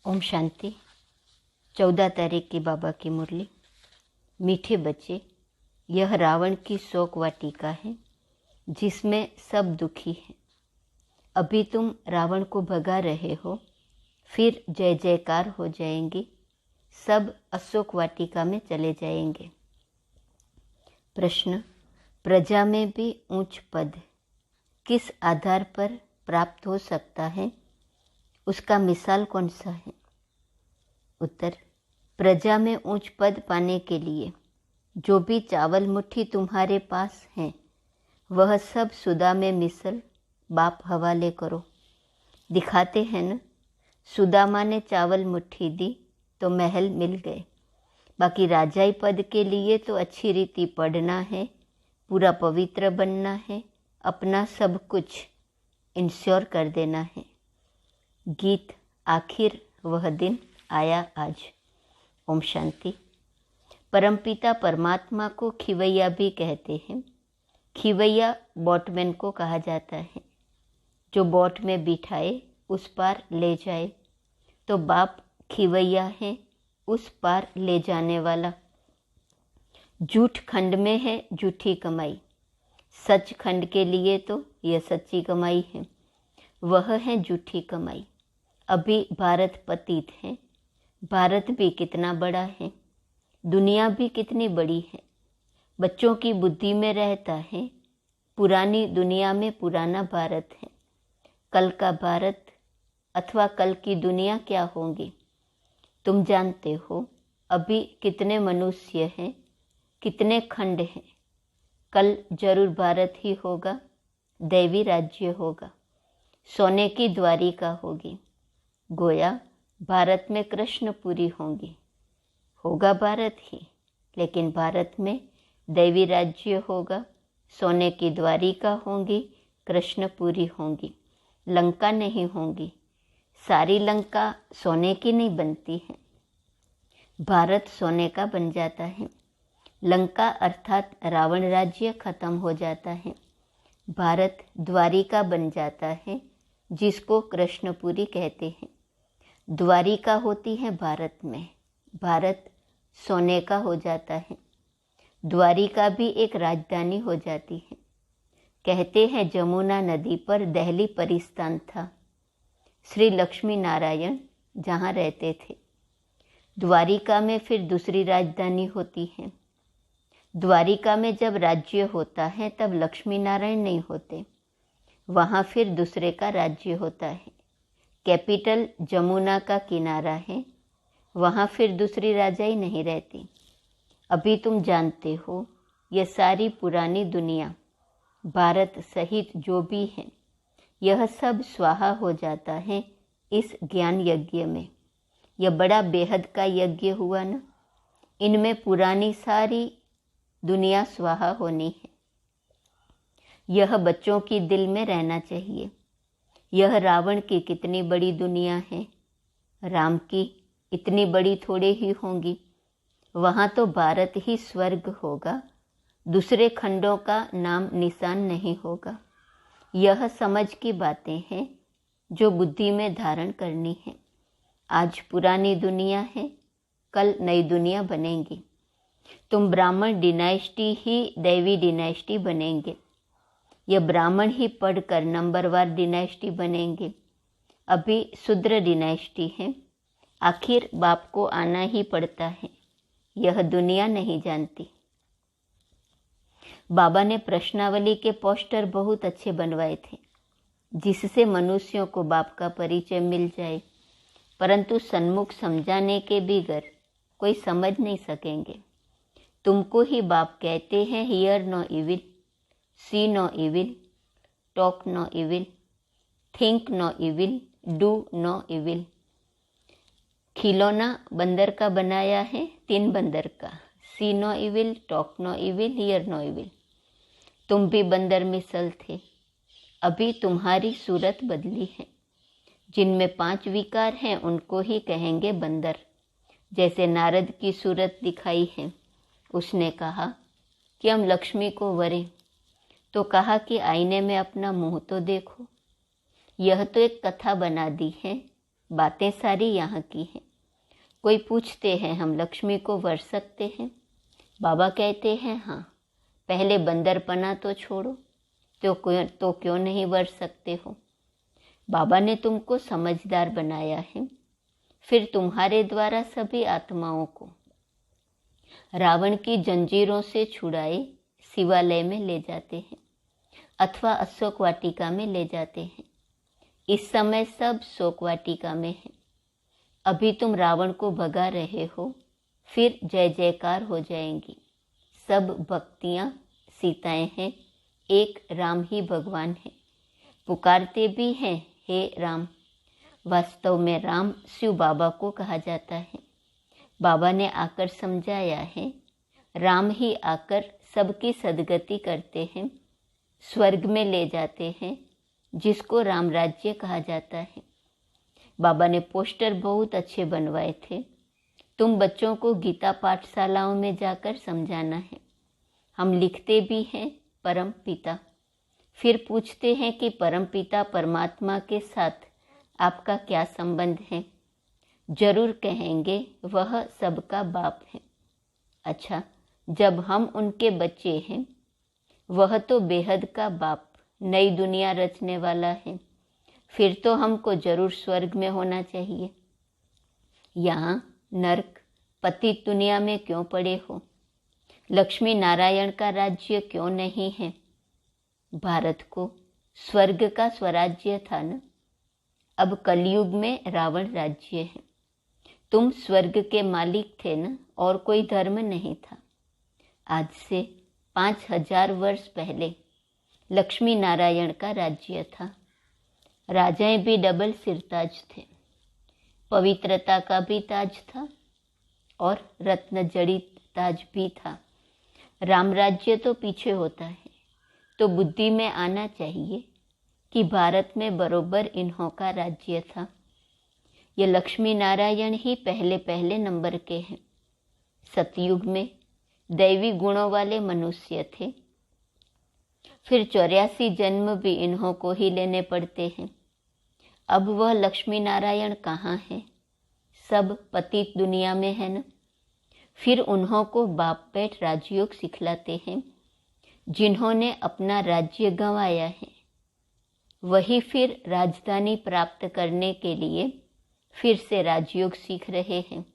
ओम शांति। 14 तारीख की बाबा की मुरली। मीठे बच्चे, यह रावण की शोक वाटिका है जिसमें सब दुखी हैं। अभी तुम रावण को भगा रहे हो, फिर जय जयकार हो जाएंगी, सब अशोक वाटिका में चले जाएंगे। प्रश्न, प्रजा में भी ऊंच पद किस आधार पर प्राप्त हो सकता है, उसका मिसाल कौन सा है? उत्तर, प्रजा में ऊंच पद पाने के लिए जो भी चावल मुट्ठी तुम्हारे पास हैं, वह सब सुदा में मिसल बाप हवाले करो। दिखाते हैं न, सुदामा ने चावल मुट्ठी दी तो महल मिल गए। बाकी राजाई पद के लिए तो अच्छी रीति पढ़ना है, पूरा पवित्र बनना है, अपना सब कुछ इंश्योर कर देना है। गीत, आखिर वह दिन आया आज। ओम शांति। परमपिता परमात्मा को खिवैया भी कहते हैं। खिवैया बोटमैन को कहा जाता है, जो बोट में बिठाए उस पार ले जाए। तो बाप खिवैया है, उस पार ले जाने वाला। झूठ खंड में है झूठी कमाई, सच खंड के लिए तो यह सच्ची कमाई है, वह है झूठी कमाई। अभी भारत पतित है। भारत भी कितना बड़ा है, दुनिया भी कितनी बड़ी है। बच्चों की बुद्धि में रहता है, पुरानी दुनिया में पुराना भारत है। कल का भारत अथवा कल की दुनिया क्या होगी तुम जानते हो। अभी कितने मनुष्य हैं, कितने खंड हैं। कल जरूर भारत ही होगा, दैवी राज्य होगा, सोने की द्वारिका होगी। गोया भारत में कृष्णपुरी होंगी। होगा भारत ही, लेकिन भारत में दैवी राज्य होगा, सोने की द्वारिका होंगी, कृष्णपुरी होंगी, लंका नहीं होंगी। सारी लंका सोने की नहीं बनती है, भारत सोने का बन जाता है। लंका अर्थात रावण राज्य खत्म हो जाता है, भारत द्वारिका बन जाता है, जिसको कृष्णपुरी कहते हैं। द्वारिका होती है भारत में, भारत सोने का हो जाता है। द्वारिका भी एक राजधानी हो जाती है। कहते हैं जमुना नदी पर दिल्ली परिस्थान था, श्री लक्ष्मी नारायण जहाँ रहते थे। द्वारिका में फिर दूसरी राजधानी होती है। द्वारिका में जब राज्य होता है तब लक्ष्मी नारायण नहीं होते, वहाँ फिर दूसरे का राज्य होता है। कैपिटल जमुना का किनारा है, वहाँ फिर दूसरी राजाई नहीं रहती। अभी तुम जानते हो, यह सारी पुरानी दुनिया भारत सहित जो भी है, यह सब स्वाहा हो जाता है इस ज्ञान यज्ञ में। यह बड़ा बेहद का यज्ञ हुआ ना। इनमें पुरानी सारी दुनिया स्वाहा होनी है। यह बच्चों की दिल में रहना चाहिए। यह रावण की कितनी बड़ी दुनिया है, राम की इतनी बड़ी थोड़े ही होंगी। वहाँ तो भारत ही स्वर्ग होगा, दूसरे खंडों का नाम निशान नहीं होगा। यह समझ की बातें हैं जो बुद्धि में धारण करनी है। आज पुरानी दुनिया है, कल नई दुनिया बनेगी। तुम ब्राह्मण डिनाइस्टी ही दैवी डिनाइस्टी बनेंगे। यह ब्राह्मण ही पढ़कर नंबरवार डिनाइस्टी बनेंगे। अभी शूद्र डिनाइस्टी है। आखिर बाप को आना ही पड़ता है, यह दुनिया नहीं जानती। बाबा ने प्रश्नावली के पोस्टर बहुत अच्छे बनवाए थे, जिससे मनुष्यों को बाप का परिचय मिल जाए, परंतु सन्मुख समझाने के बगैर कोई समझ नहीं सकेंगे। तुमको ही बाप कहते हैं, hear no evil, see no evil, talk no evil, think no evil, do no evil. खिलौना बंदर का बनाया है, 3 बंदर का। See no evil, talk no evil, hear no evil. तुम भी बंदर मिसल थे, अभी तुम्हारी सूरत बदली है। जिनमें 5 विकार हैं उनको ही कहेंगे बंदर। जैसे नारद की सूरत दिखाई है, उसने कहा कि हम लक्ष्मी को वरें, तो कहा कि आईने में अपना मुंह तो देखो। यह तो एक कथा बना दी है बातें सारी यहाँ की हैं। कोई पूछते हैं हम लक्ष्मी को वर सकते हैं? बाबा कहते हैं हाँ, पहले बंदरपना तो छोड़ो, तो क्यों नहीं वर सकते हो? बाबा ने तुमको समझदार बनाया है, फिर तुम्हारे द्वारा सभी आत्माओं को रावण की जंजीरों से छुड़ाए शिवालय में ले जाते हैं अथवा अशोक वाटिका में ले जाते हैं। इस समय सब शोक वाटिका में है। अभी तुम रावण को भगा रहे हो, फिर जय जयकार हो जाएंगी। सब भक्तियाँ सीताएं हैं, एक राम ही भगवान है। पुकारते भी हैं हे राम। वास्तव में राम शिव बाबा को कहा जाता है। बाबा ने आकर समझाया है, राम ही आकर सबकी सदगति करते हैं, स्वर्ग में ले जाते हैं, जिसको राम राज्य कहा जाता है। बाबा ने पोस्टर बहुत अच्छे बनवाए थे। तुम बच्चों को गीता पाठशालाओं में जाकर समझाना है। हम लिखते भी हैं परम पिता, फिर पूछते हैं कि परम पिता परमात्मा के साथ आपका क्या संबंध है? जरूर कहेंगे वह सबका बाप है। अच्छा, जब हम उनके बच्चे हैं, वह तो बेहद का बाप नई दुनिया रचने वाला है, फिर तो हमको जरूर स्वर्ग में होना चाहिए। यहाँ नर्क पतित दुनिया में क्यों पड़े हो? लक्ष्मी नारायण का राज्य क्यों नहीं है? भारत को स्वर्ग का स्वराज्य था न, अब कलयुग में रावण राज्य है। तुम स्वर्ग के मालिक थे न, और कोई धर्म नहीं था। आज से 5000 वर्ष पहले लक्ष्मी नारायण का राज्य था। राजाएं भी डबल सिरताज थे, पवित्रता का भी ताज था और रत्न जड़ित ताज भी था। राम राज्य तो पीछे होता है, तो बुद्धि में आना चाहिए कि भारत में बरोबर इन्हों का राज्य था। ये लक्ष्मी नारायण ही पहले पहले नंबर के हैं। सतयुग में दैवी गुणों वाले मनुष्य थे, फिर 84 जन्म भी इन्हों को ही लेने पड़ते हैं। अब वह लक्ष्मी नारायण कहाँ है? सब पतित दुनिया में है न। फिर उन्हों को बाप बेट राजयोग सिखलाते हैं। जिन्होंने अपना राज्य गंवाया है, वही फिर राजधानी प्राप्त करने के लिए फिर से राजयोग सीख रहे हैं।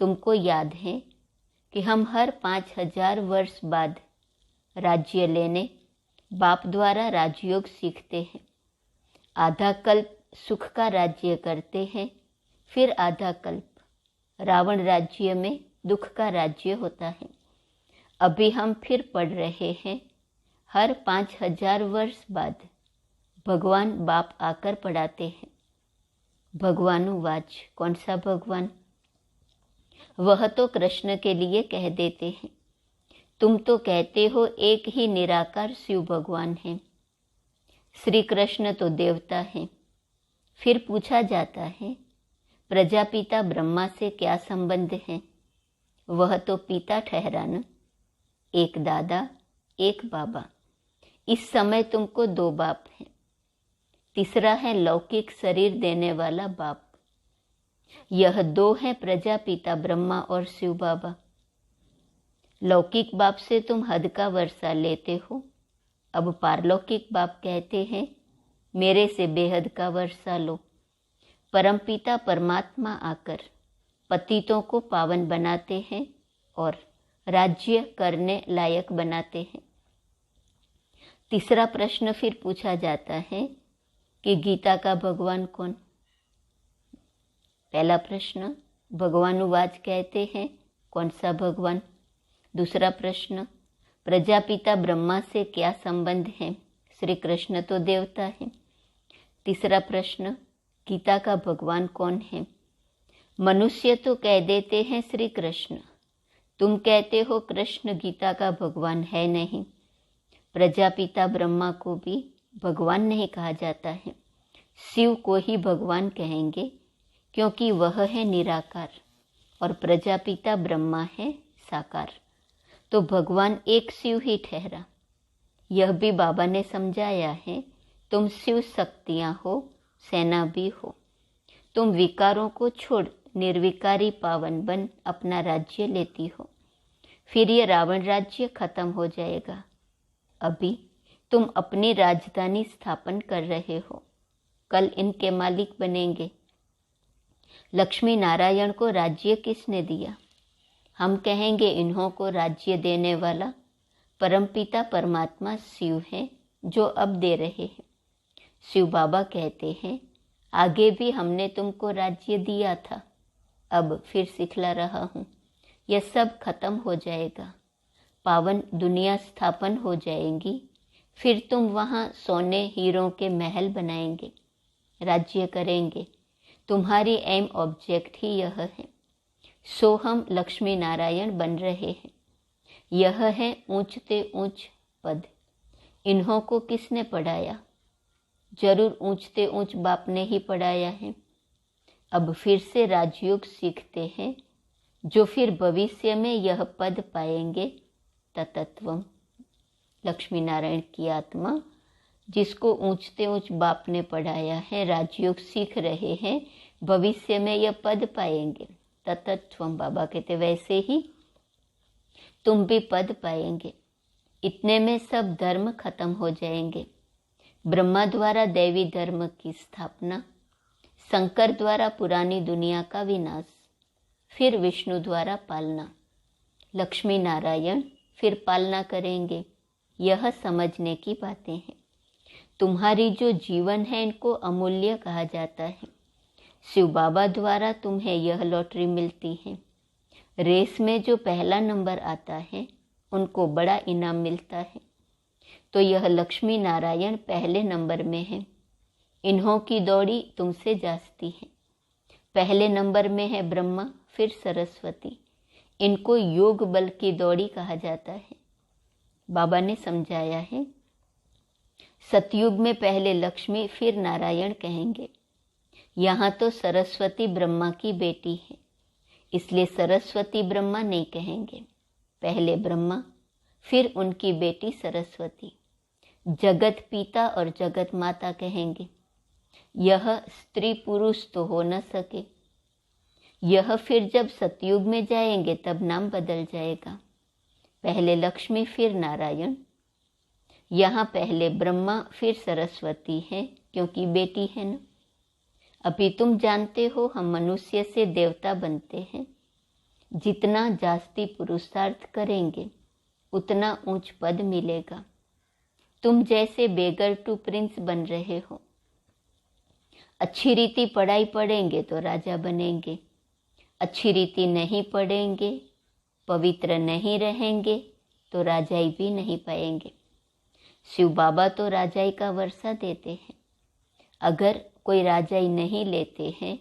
तुमको याद है कि हम हर 5000 वर्ष बाद राज्य लेने बाप द्वारा राजयोग सीखते हैं। आधा कल्प सुख का राज्य करते हैं, फिर आधा कल्प रावण राज्य में दुख का राज्य होता है। अभी हम फिर पढ़ रहे हैं, हर 5000 वर्ष बाद भगवान बाप आकर पढ़ाते हैं। भगवानुवाच, कौन सा भगवान? वह तो कृष्ण के लिए कह देते हैं। तुम तो कहते हो एक ही निराकार शिव भगवान है। श्री कृष्ण तो देवता हैं। फिर पूछा जाता है, प्रजापिता ब्रह्मा से क्या संबंध है? वह तो पिता ठहरा न, एक दादा एक बाबा। इस समय तुमको 2 बाप हैं। तीसरा है लौकिक शरीर देने वाला बाप। यह 2 हैं प्रजापिता ब्रह्मा और शिव बाबा। लौकिक बाप से तुम हद का वर्षा लेते हो। अब पारलौकिक बाप कहते हैं, मेरे से बेहद का वर्षा लो। परमपिता परमात्मा आकर पतितों को पावन बनाते हैं और राज्य करने लायक बनाते हैं। तीसरा प्रश्न फिर पूछा जाता है कि गीता का भगवान कौन? पहला प्रश्न, भगवानुवाच कहते हैं, कौन सा भगवान? दूसरा प्रश्न, प्रजापिता ब्रह्मा से क्या संबंध है? श्री कृष्ण तो देवता है। तीसरा प्रश्न, गीता का भगवान कौन है? मनुष्य तो कह देते हैं श्री कृष्ण। तुम कहते हो कृष्ण गीता का भगवान है नहीं। प्रजापिता ब्रह्मा को भी भगवान नहीं कहा जाता है, शिव को ही भगवान कहेंगे, क्योंकि वह है निराकार और प्रजापिता ब्रह्मा है साकार। तो भगवान एक शिव ही ठहरा। यह भी बाबा ने समझाया है, तुम शिव शक्तियाँ हो, सेना भी हो। तुम विकारों को छोड़ निर्विकारी पावन बन अपना राज्य लेती हो। फिर ये रावण राज्य खत्म हो जाएगा। अभी तुम अपनी राजधानी स्थापन कर रहे हो, कल इनके मालिक बनेंगे। लक्ष्मी नारायण को राज्य किसने दिया? हम कहेंगे इन्हों को राज्य देने वाला परमपिता परमात्मा शिव है, जो अब दे रहे हैं। शिव बाबा कहते हैं, आगे भी हमने तुमको राज्य दिया था, अब फिर सिखला रहा हूँ। यह सब खत्म हो जाएगा, पावन दुनिया स्थापन हो जाएंगी। फिर तुम वहाँ सोने हीरों के महल बनाएंगे, राज्य करेंगे। तुम्हारी एम ऑब्जेक्ट ही यह है। सो हम लक्ष्मी नारायण बन रहे हैं। यह है ऊंचते ऊंच पद। इन्हों को किसने पढ़ाया? जरूर ऊंचते ऊंच बाप ने ही पढ़ाया है। अब फिर से राजयोग सीखते हैं, जो फिर भविष्य में यह पद पाएंगे। तत्त्वम, लक्ष्मी नारायण की आत्मा, जिसको ऊंचते ऊंच बाप ने पढ़ाया है, राजयोग सीख रहे हैं, भविष्य में यह पद पाएंगे। तत्त्वम, बाबा कहते वैसे ही तुम भी पद पाएंगे। इतने में सब धर्म खत्म हो जाएंगे। ब्रह्मा द्वारा दैवी धर्म की स्थापना, शंकर द्वारा पुरानी दुनिया का विनाश, फिर विष्णु द्वारा पालना। लक्ष्मी नारायण फिर पालना करेंगे। यह समझने की बातें हैं। तुम्हारी जो जीवन है, इनको अमूल्य कहा जाता है। शिव बाबा द्वारा तुम्हें यह लॉटरी मिलती है। रेस में जो पहला नंबर आता है, उनको बड़ा इनाम मिलता है। तो यह लक्ष्मी नारायण पहले नंबर में है। इन्हों की दौड़ी तुमसे जाती है। पहले नंबर में है ब्रह्मा, फिर सरस्वती। इनको योग बल की दौड़ी कहा जाता है। बाबा ने समझाया है, सतयुग में पहले लक्ष्मी फिर नारायण कहेंगे। यहाँ तो सरस्वती ब्रह्मा की बेटी है, इसलिए सरस्वती ब्रह्मा नहीं कहेंगे। पहले ब्रह्मा, फिर उनकी बेटी सरस्वती। जगत पिता और जगत माता कहेंगे। यह स्त्री पुरुष तो हो न सके। यह फिर जब सतयुग में जाएंगे तब नाम बदल जाएगा। पहले लक्ष्मी फिर नारायण। यहाँ पहले ब्रह्मा फिर सरस्वती है, क्योंकि बेटी है न। अभी तुम जानते हो हम मनुष्य से देवता बनते हैं। जितना जास्ती पुरुषार्थ करेंगे, उतना ऊंच पद मिलेगा। तुम जैसे बेगर टू प्रिंस बन रहे हो। अच्छी रीति पढ़ाई पढ़ेंगे तो राजा बनेंगे। अच्छी रीति नहीं पढ़ेंगे, पवित्र नहीं रहेंगे, तो राजाई भी नहीं पाएंगे। शिव बाबा तो राजाई का वर्षा देते हैं। अगर कोई राजाई नहीं लेते हैं,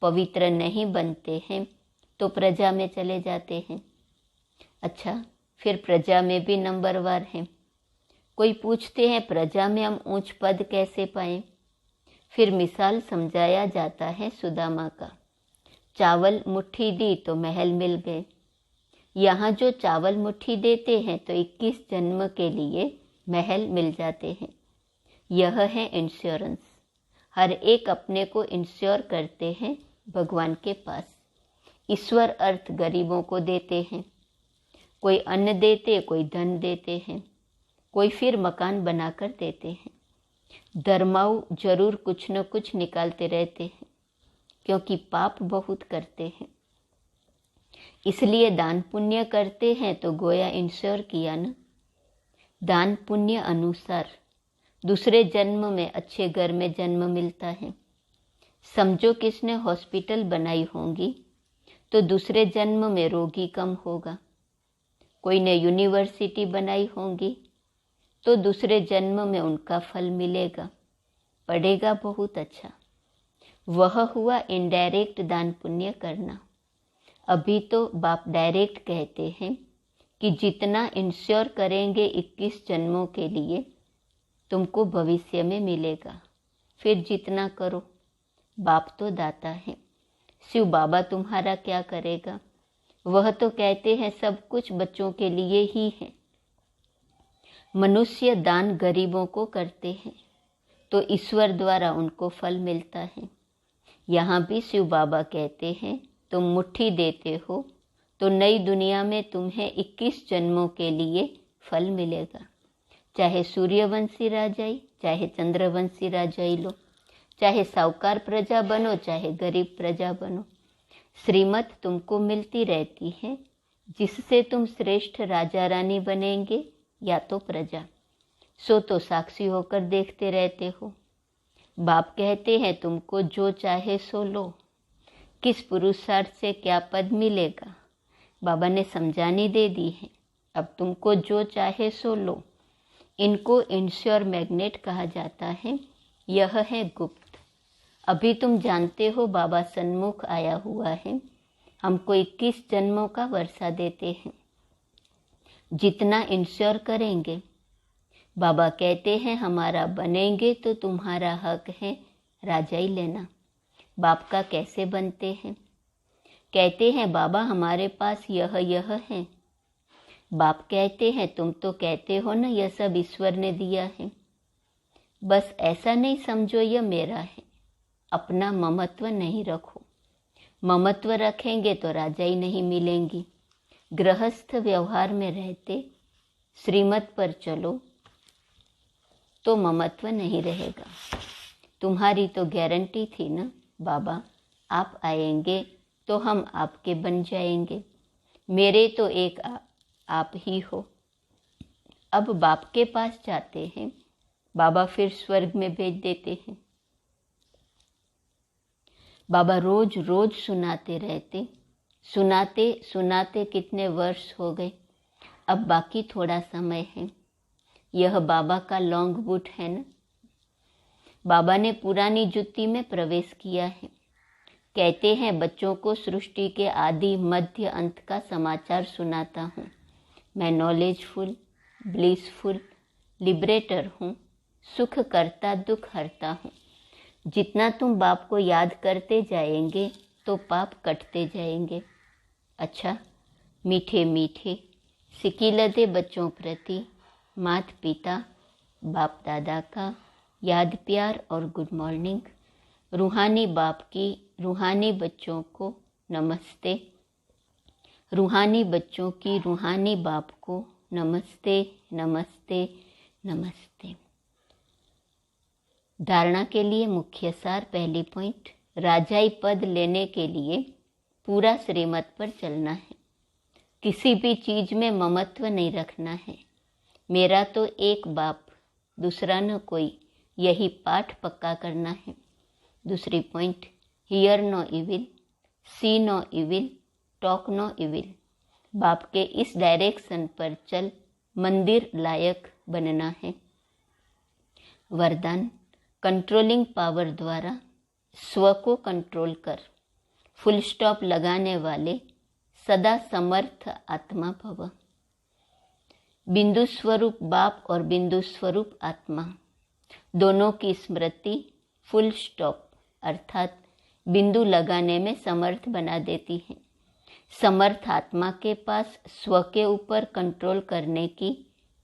पवित्र नहीं बनते हैं, तो प्रजा में चले जाते हैं। अच्छा, फिर प्रजा में भी नंबरवार हैं। कोई पूछते हैं प्रजा में हम ऊंच पद कैसे पाएं? फिर मिसाल समझाया जाता है सुदामा का। चावल मुट्ठी दी तो महल मिल गए। यहाँ जो चावल मुट्ठी देते हैं तो 21 जन्म के लिए महल मिल जाते हैं। यह है इंश्योरेंस। हर एक अपने को इंश्योर करते हैं भगवान के पास। ईश्वर अर्थ गरीबों को देते हैं। कोई अन्न देते, कोई धन देते हैं, कोई फिर मकान बनाकर देते हैं। धर्माऊ जरूर कुछ न कुछ निकालते रहते हैं, क्योंकि पाप बहुत करते हैं। इसलिए दान पुण्य करते हैं तो गोया इंश्योर किया न। दान पुण्य अनुसार दूसरे जन्म में अच्छे घर में जन्म मिलता है। समझो किसने हॉस्पिटल बनाई होंगी तो दूसरे जन्म में रोगी कम होगा। कोई ने यूनिवर्सिटी बनाई होंगी तो दूसरे जन्म में उनका फल मिलेगा, पड़ेगा बहुत अच्छा। वह हुआ इनडायरेक्ट दान पुण्य करना। अभी तो बाप डायरेक्ट कहते हैं कि जितना इंश्योर करेंगे 21 जन्मों के लिए, तुमको भविष्य में मिलेगा। फिर जितना करो, बाप तो दाता है। शिव बाबा तुम्हारा क्या करेगा? वह तो कहते हैं सब कुछ बच्चों के लिए ही है। मनुष्य दान गरीबों को करते हैं तो ईश्वर द्वारा उनको फल मिलता है। यहाँ भी शिव बाबा कहते हैं तुम मुट्ठी देते हो तो नई दुनिया में तुम्हें 21 जन्मों के लिए फल मिलेगा। चाहे सूर्यवंशी राजाई, चाहे चंद्रवंशी राजाई लो, चाहे साहूकार प्रजा बनो, चाहे गरीब प्रजा बनो, श्रीमत तुमको मिलती रहती है जिससे तुम श्रेष्ठ राजा रानी बनेंगे या तो प्रजा। सो तो साक्षी होकर देखते रहते हो। बाप कहते हैं तुमको जो चाहे सो लो, किस पुरुषार्थ से क्या पद मिलेगा बाबा ने समझानी दे दी है। अब तुमको जो चाहे सो लो। इनको इंश्योर मैग्नेट कहा जाता है। यह है गुप्त। अभी तुम जानते हो बाबा सन्मुख आया हुआ है, हमको 21 जन्मों का वर्षा देते हैं। जितना इंश्योर करेंगे, बाबा कहते हैं हमारा बनेंगे तो तुम्हारा हक है राजाई लेना। बाप का कैसे बनते हैं? कहते हैं बाबा हमारे पास यह है। बाप कहते हैं तुम तो कहते हो ना यह सब ईश्वर ने दिया है। बस ऐसा नहीं समझो यह मेरा है। अपना ममत्व नहीं रखो। ममत्व रखेंगे तो राजाई नहीं मिलेंगी। गृहस्थ व्यवहार में रहते श्रीमत पर चलो तो ममत्व नहीं रहेगा। तुम्हारी तो गारंटी थी ना बाबा, आप आएंगे तो हम आपके बन जाएंगे। मेरे तो एक आप ही हो। अब बाप के पास जाते हैं, बाबा फिर स्वर्ग में भेज देते हैं। बाबा रोज रोज सुनाते रहते, सुनाते सुनाते कितने वर्ष हो गए। अब बाकी थोड़ा समय है। यह बाबा का लॉन्ग बूट है ना। बाबा ने पुरानी जुत्ती में प्रवेश किया है। कहते हैं बच्चों को सृष्टि के आदि मध्य अंत का समाचार सुनाता हूँ। मैं नॉलेजफुल, ब्लिसफुल, लिबरेटर हूँ, सुख करता दुख हरता हूँ। जितना तुम बाप को याद करते जाएंगे तो पाप कटते जाएंगे। अच्छा, मीठे मीठे सिकीलते बच्चों प्रति माता पिता बाप दादा का याद प्यार और गुड मॉर्निंग। रूहानी बाप की रूहानी बच्चों को नमस्ते। रूहानी बच्चों की रूहानी बाप को नमस्ते नमस्ते नमस्ते। धारणा के लिए मुख्य सार। पहली पॉइंट, राजाई पद लेने के लिए पूरा श्रीमत पर चलना है। किसी भी चीज में ममत्व नहीं रखना है। मेरा तो एक बाप, दूसरा न कोई, यही पाठ पक्का करना है। दूसरी point, hear no evil, see no evil, talk no evil. बाप के इस डायरेक्शन पर चल मंदिर लायक बनना है। वरदान, कंट्रोलिंग पावर द्वारा स्व को कंट्रोल कर। फुल स्टॉप लगाने वाले सदा समर्थ आत्मा भव। बिंदु स्वरूप बाप और बिंदु स्वरूप आत्मा दोनों की स्मृति फुल स्टॉप अर्थात बिंदु लगाने में समर्थ बना देती है। समर्थ आत्मा के पास स्व के ऊपर कंट्रोल करने की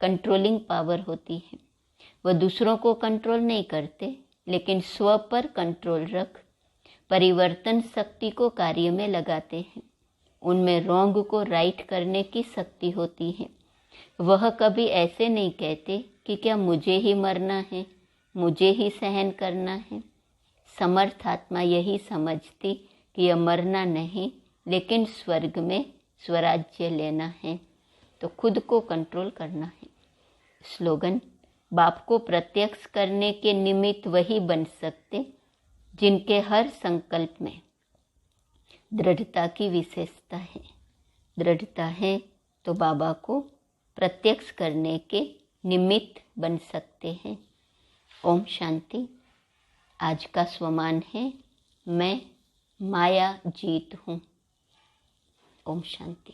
कंट्रोलिंग पावर होती है। वह दूसरों को कंट्रोल नहीं करते, लेकिन स्व पर कंट्रोल रख परिवर्तन शक्ति को कार्य में लगाते हैं। उनमें रॉन्ग को राइट करने की शक्ति होती है। वह कभी ऐसे नहीं कहते कि क्या मुझे ही मरना है, मुझे ही सहन करना है। समर्थ आत्मा यही समझती कि यह मरना नहीं, लेकिन स्वर्ग में स्वराज्य लेना है, तो खुद को कंट्रोल करना है। स्लोगन, बाप को प्रत्यक्ष करने के निमित्त वही बन सकते जिनके हर संकल्प में दृढ़ता की विशेषता है। दृढ़ता है तो बाबा को प्रत्यक्ष करने के निमित्त बन सकते हैं। ओम शांति। आज का स्वमान है, मैं माया जीत हूँ। ओम शांति।